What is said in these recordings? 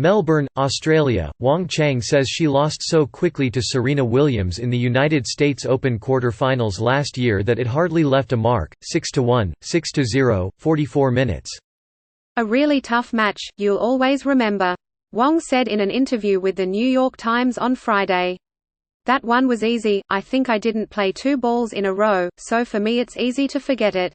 Melbourne, Australia. Wang Qiang says she lost so quickly to Serena Williams in the United States Open quarterfinals last year that it hardly left a mark. 6-1, 6-0, 44 minutes. A really tough match, you'll always remember. Wang said in an interview with The New York Times on Friday. That one was easy, I think I didn't play 2 balls in a row, so for me it's easy to forget it.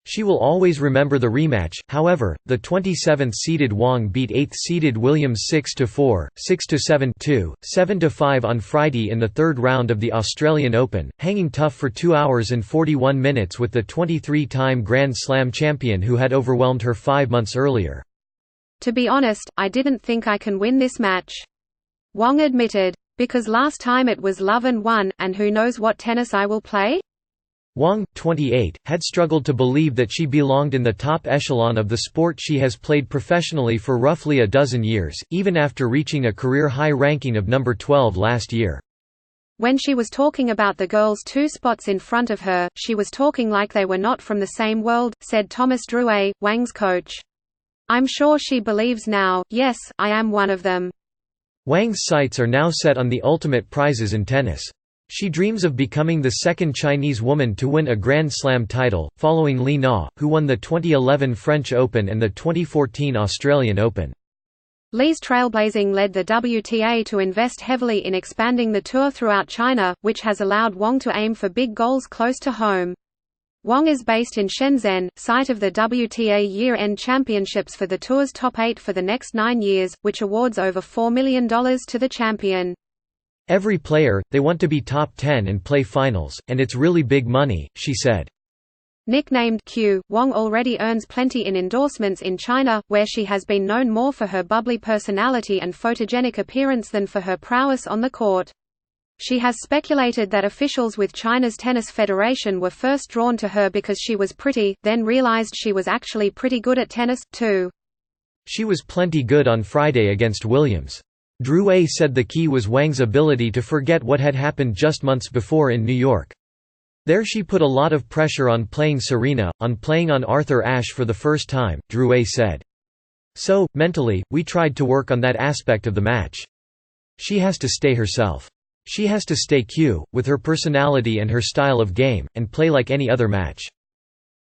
She will always remember the rematch. However, the 27th-seeded Wang beat 8th-seeded Williams 6-4, 6-7, 2, 7-5 on Friday in the third round of the Australian Open, hanging tough for 2 hours and 41 minutes with the 23-time Grand Slam champion who had overwhelmed her 5 months earlier. To be honest, I didn't think I can win this match. Wang admitted. Because last time it was love and won, and who knows what tennis I will play? Wang, 28, had struggled to believe that she belonged in the top echelon of the sport she has played professionally for roughly a dozen years, even after reaching a career-high ranking of number 12 last year. When she was talking about the girls 2 spots in front of her, she was talking like they were not from the same world, said Thomas Drouet, Wang's coach. I'm sure she believes now, yes, I am one of them. Wang's sights are now set on the ultimate prizes in tennis. She dreams of becoming the second Chinese woman to win a Grand Slam title, following Li Na, who won the 2011 French Open and the 2014 Australian Open. Li's trailblazing led the WTA to invest heavily in expanding the tour throughout China, which has allowed Wang to aim for big goals close to home. Wang is based in Shenzhen, site of the WTA year-end championships for the tour's top 8 for the next 9 years, which awards over $4 million to the champion. Every player, they want to be top 10 and play finals, and it's really big money, she said. Nicknamed Q, Wang already earns plenty in endorsements in China, where she has been known more for her bubbly personality and photogenic appearance than for her prowess on the court. She has speculated that officials with China's Tennis Federation were first drawn to her because she was pretty, then realized she was actually pretty good at tennis, too. She was plenty good on Friday against Williams. Drouet said the key was Wang's ability to forget what had happened just months before in New York. There she put a lot of pressure on playing Serena, on playing on Arthur Ashe for the first time, Drouet said. So, mentally, we tried to work on that aspect of the match. She has to stay herself. She has to stay Q, with her personality and her style of game, and play like any other match.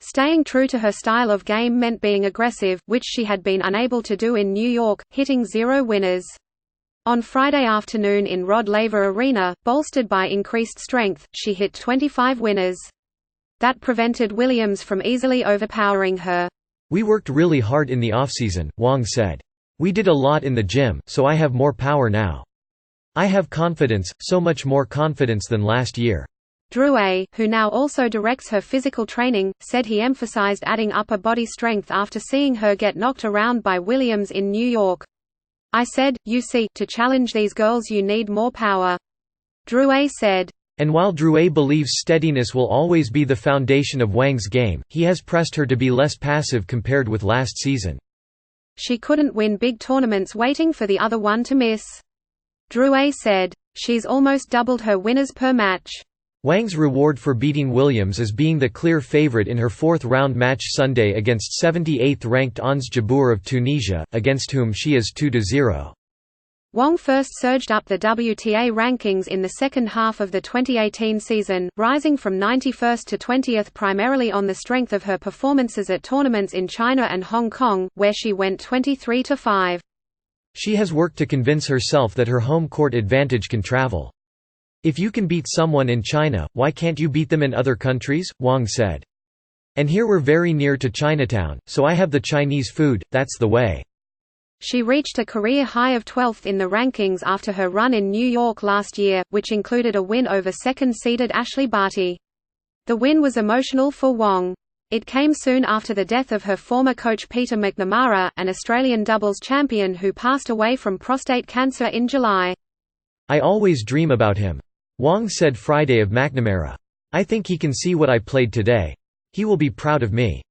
Staying true to her style of game meant being aggressive, which she had been unable to do in New York, hitting 0 winners. On Friday afternoon in Rod Laver Arena, bolstered by increased strength, she hit 25 winners. That prevented Williams from easily overpowering her. We worked really hard in the offseason, Wang said. We did a lot in the gym, so I have more power now. I have confidence, so much more confidence than last year. Drouet, who now also directs her physical training, said he emphasized adding upper body strength after seeing her get knocked around by Williams in New York. I said, you see, to challenge these girls you need more power. Drouet said. And while Drouet believes steadiness will always be the foundation of Wang's game, he has pressed her to be less passive compared with last season. She couldn't win big tournaments waiting for the other one to miss. Drouet said. She's almost doubled her winners per match. Wang's reward for beating Williams is being the clear favorite in her 4th-round match Sunday against 78th-ranked Ons Jabeur of Tunisia, against whom she is 2-0. Wang first surged up the WTA rankings in the second half of the 2018 season, rising from 91st to 20th primarily on the strength of her performances at tournaments in China and Hong Kong, where she went 23-5. She has worked to convince herself that her home court advantage can travel. If you can beat someone in China, why can't you beat them in other countries? Wang said. And here we're very near to Chinatown, so I have the Chinese food, that's the way. She reached a career high of 12th in the rankings after her run in New York last year, which included a win over second-seeded Ashley Barty. The win was emotional for Wang. It came soon after the death of her former coach Peter McNamara, an Australian doubles champion who passed away from prostate cancer in July. I always dream about him. Wang said Friday of McNamara. I think he can see what I played today. He will be proud of me.